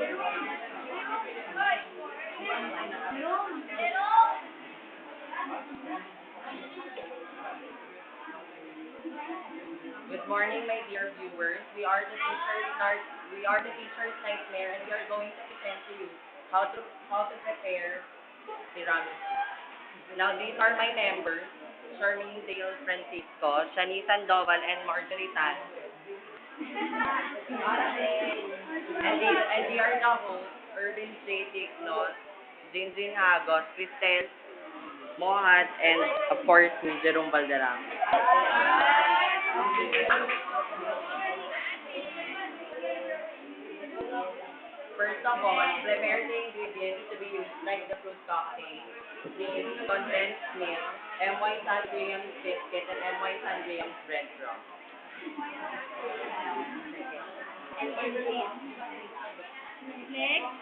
Good morning, my dear viewers. We are the teacher's nightmare, and we are going to present to you how to prepare tiramisu. Now, these are my members: Charmaine Dale Francisco, Shanice Sandoval, and Marjorie Tan. And we are the hosts: Erwin J. Dignos, Jinjin Hagos, Cristel Mohat, and of course, me, Jerome Valderrama. First of all, prepare the ingredients to be used like the fruit cocktail. Need condensed milk, M.Y. San James biscuit, and M.Y. San James breadcrumbs. Next,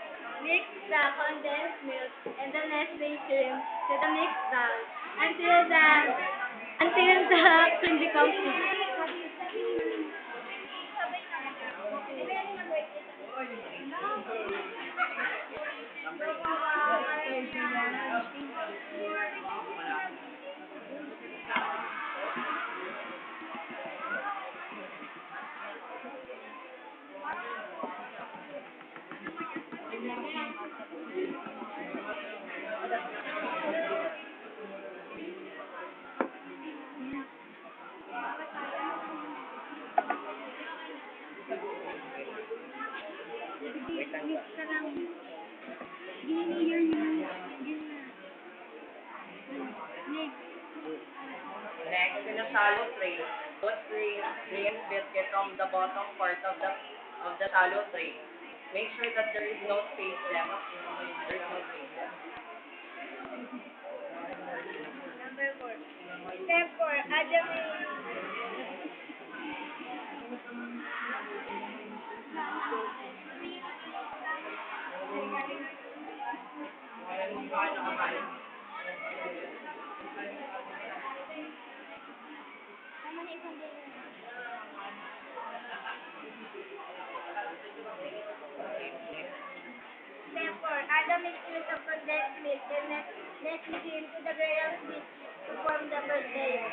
mix the condensed milk and the Nestle cream to the mixed bowl until the cream becomes thick. Mix ka lang. Gini-year nyo. Next. Next, in a shallow tray, put cream biscuit on the bottom part of the shallow tray. Make sure that there is no space left. There is no space left. Number 4. Step 4. Add the milk. Step 4. Add the mixture of condensed milk and next cream to the graham mix to form the first layer.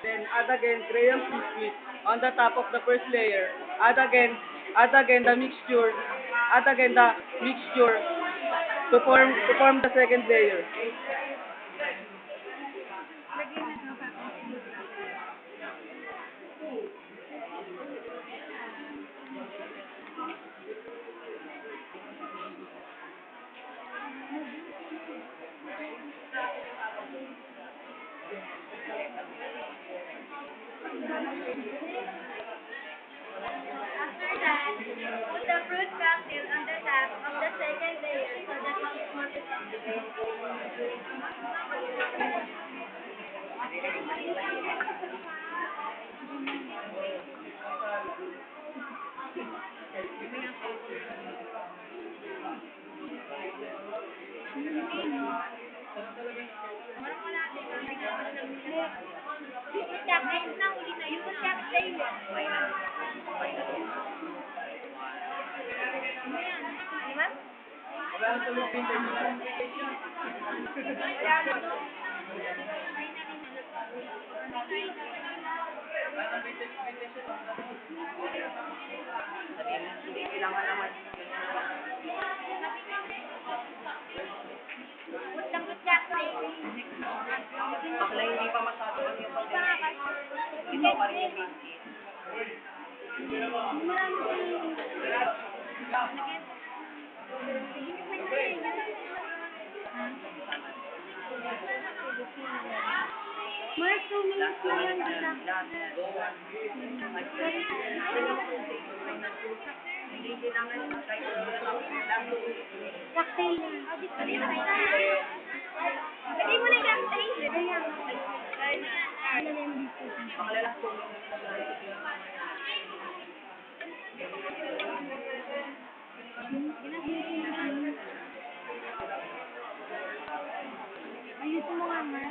Then add again graham biscuit on the top of the first layer. Add again the mixture. Add again the mixture to form the second layer. After that, put the fruit cocktail on the top of the second layer so that it's more chocolate na uli na yung cocktail. Di ba? Hindi kailangan naman. Put the chocolate. Bakla hindi pa masyado ano yung pag-direct. Ito pa rin yung biscuit. Mark, Last two minutes na. Last. Go. Cocktail na. Oh, di pa rin na. Lagay mo na yung cocktail. Kaya. Ano na yung biscuit? Ayusin mo nga nga.